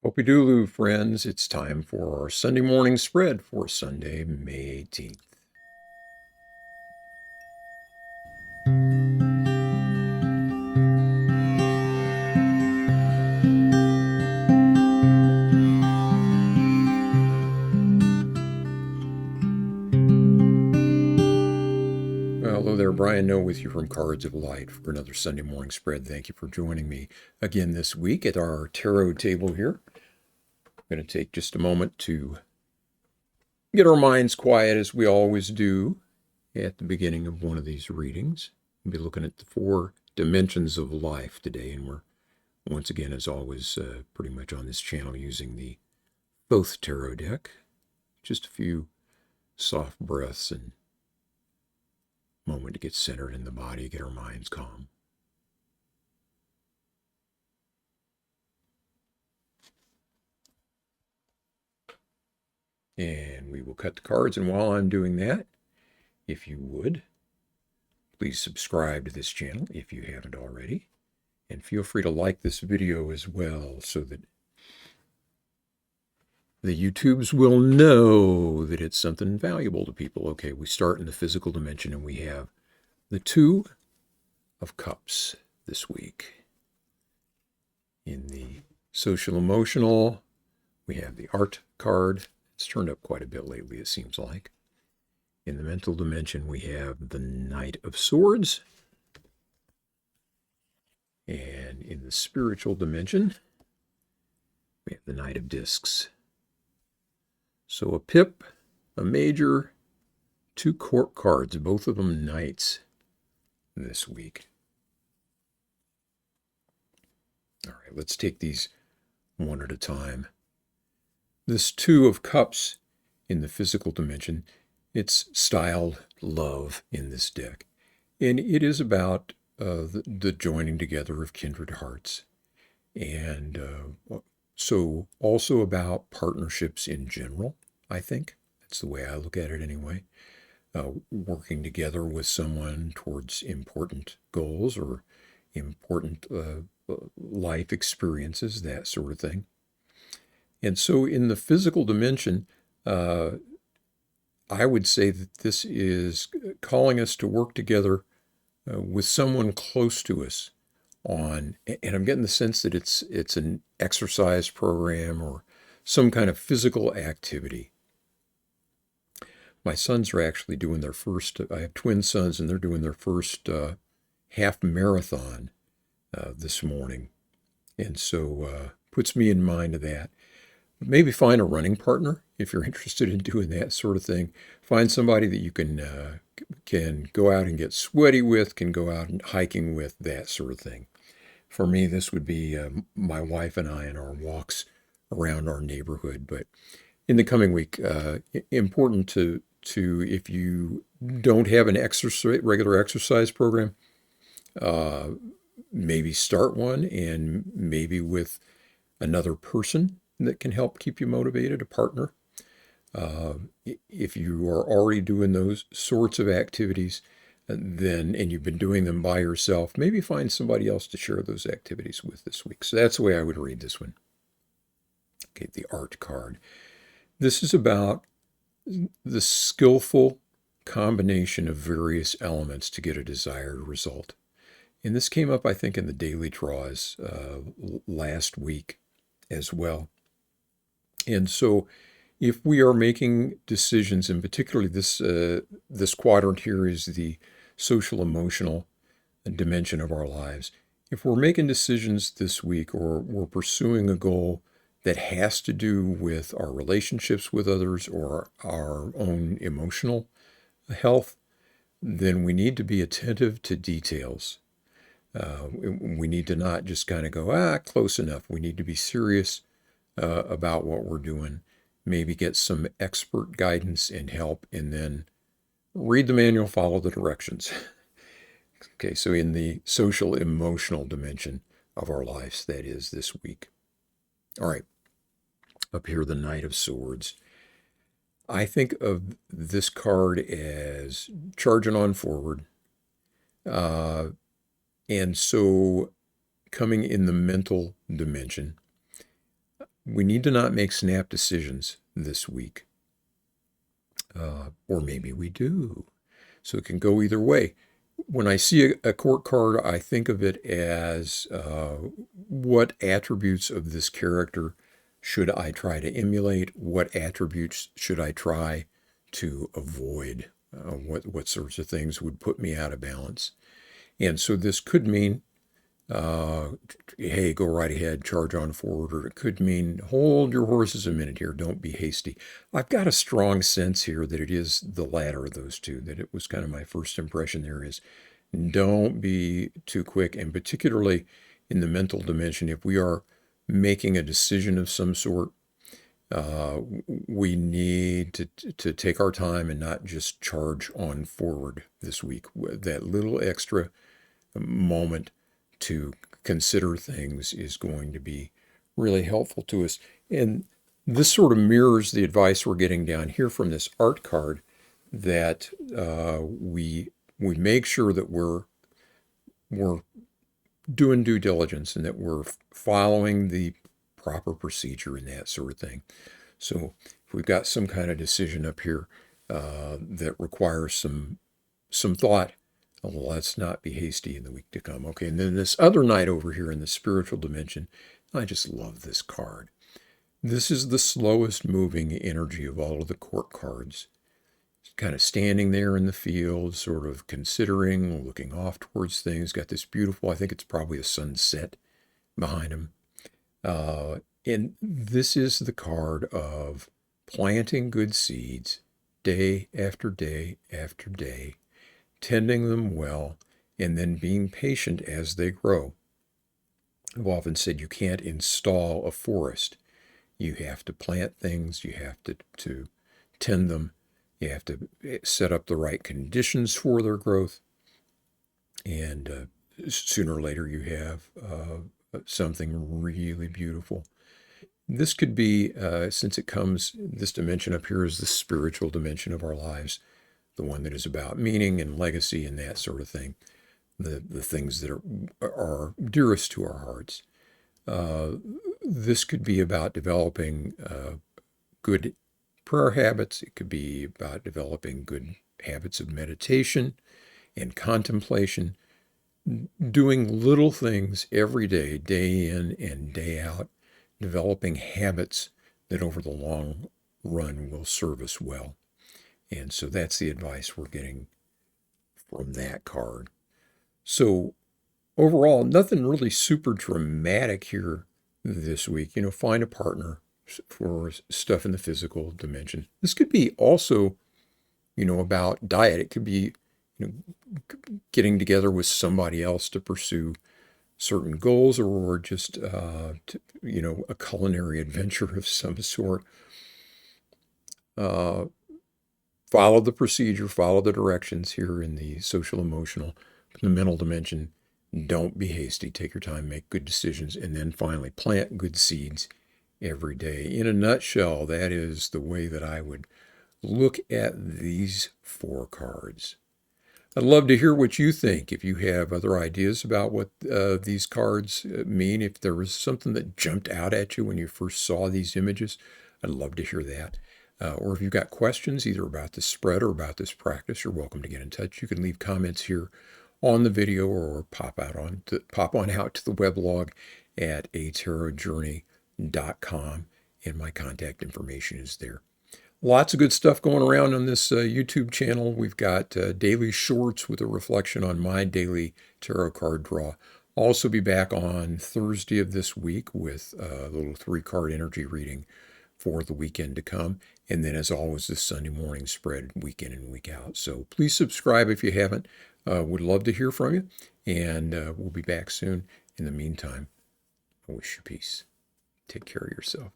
Kopi Dulu, friends. It's time for our Sunday morning spread for Sunday, May 18th. Well, hello there, Brian Noe with you from Cards of Light for another Sunday morning spread. Thank you for joining me again this week at our tarot table here. I'm going to take just a moment to get our minds quiet, as we always do at the beginning of one of these readings. We'll be looking at the 4 dimensions of life today, and we're once again, as always, pretty much on this channel using the Thoth Tarot deck. Just a few soft breaths and moment to get centered in the body, get our minds calm. And we will cut the cards, and while I'm doing that, if you would, please subscribe to this channel if you haven't already, and feel free to like this video as well so that the YouTubes will know that it's something valuable to people. Okay, we start in the physical dimension, and we have the 2 of Cups this week. In the social emotional, we have the Art card. It's turned up quite a bit lately, it seems like. In the mental dimension, we have the Knight of Swords. And in the spiritual dimension, we have the Knight of Discs. So a pip, a major, 2 court cards, both of them knights this week. All right, let's take these one at a time. This 2 of Cups in the physical dimension, it's styled love in this deck. And it is about the joining together of kindred hearts. And so also about partnerships in general, I think. That's the way I look at it anyway. Working together with someone towards important goals or important life experiences, that sort of thing. And so in the physical dimension, I would say that this is calling us to work together with someone close to us on, and I'm getting the sense that it's an exercise program or some kind of physical activity. My sons are actually doing their first, I have twin sons, and they're doing their first half marathon this morning. And so puts me in mind of that. Maybe find a running partner if you're interested in doing that sort of thing. Find somebody that you can go out and get sweaty with, can go out and hiking with, that sort of thing. For me, this would be my wife and I in our walks around our neighborhood. But in the coming week, important to if you don't have an regular exercise program, maybe start one, and maybe with another person that can help keep you motivated, a partner. If you are already doing those sorts of activities, and you've been doing them by yourself, maybe find somebody else to share those activities with this week. So that's the way I would read this one. Okay, the Art card. This is about the skillful combination of various elements to get a desired result. And this came up, I think, in the daily draws last week as well. And so if we are making decisions, and particularly this quadrant here is the social emotional dimension of our lives. If we're making decisions this week, or we're pursuing a goal that has to do with our relationships with others or our own emotional health, then we need to be attentive to details. We need to not just kind of go, close enough. We need to be serious about what we're doing. Maybe get some expert guidance and help, and then read the manual, follow the directions. Okay, so in the social emotional dimension of our lives, that is this week. All right, up here, the Knight of Swords. I think of this card as charging on forward. And so coming in the mental dimension, we need to not make snap decisions this week. Or maybe we do. So it can go either way. When I see a court card, I think of it as what attributes of this character should I try to emulate? What attributes should I try to avoid? What sorts of things would put me out of balance? And so this could mean, hey, go right ahead, charge on forward, or it could mean hold your horses a minute here, don't be hasty. I've got a strong sense here that it is the latter of those two, that it was kind of my first impression there is don't be too quick, and particularly in the mental dimension, if we are making a decision of some sort, we need to take our time and not just charge on forward this week. That little extra moment to consider things is going to be really helpful to us. And this sort of mirrors the advice we're getting down here from this art card, that we make sure that we're doing due diligence and that we're following the proper procedure and that sort of thing. So if we've got some kind of decision up here that requires some thought, let's not be hasty in the week to come. Okay, and then this other knight over here in the spiritual dimension, I just love this card. This is the slowest moving energy of all of the court cards. It's kind of standing there in the field, sort of considering, looking off towards things. Got this beautiful, I think it's probably a sunset behind him. And this is the card of planting good seeds day after day after day, tending them well, and then being patient as they grow. I've often said you can't install a forest. You have to plant things, you have to tend them, you have to set up the right conditions for their growth, and sooner or later you have something really beautiful. This could be, since it comes, this dimension up here is the spiritual dimension of our lives, the one that is about meaning and legacy and that sort of thing, the things that are dearest to our hearts. This could be about developing good prayer habits. It could be about developing good habits of meditation and contemplation, doing little things every day, day in and day out, developing habits that over the long run will serve us well. And so that's the advice we're getting from that card. So overall, nothing really super dramatic here this week. Find a partner for stuff in the physical dimension. This could be also, about diet. It could be, getting together with somebody else to pursue certain goals, or just, a culinary adventure of some sort. Follow the procedure, follow the directions here in the social, emotional, the mental dimension. Don't be hasty. Take your time, make good decisions, and then finally plant good seeds every day. In a nutshell, that is the way that I would look at these 4 cards. I'd love to hear what you think. If you have other ideas about what these cards mean, if there was something that jumped out at you when you first saw these images, I'd love to hear that. Or if you've got questions either about this spread or about this practice, you're welcome to get in touch. You can leave comments here on the video or pop on out to the weblog at atarotjourney.com, and my contact information is there. Lots of good stuff going around on this YouTube channel. We've got daily shorts with a reflection on my daily tarot card draw. Also be back on Thursday of this week with a little 3-card energy reading for the weekend to come. And then, as always, this Sunday morning spread week in and week out. So please subscribe if you haven't. Would love to hear from you. And we'll be back soon. In the meantime, I wish you peace. Take care of yourself.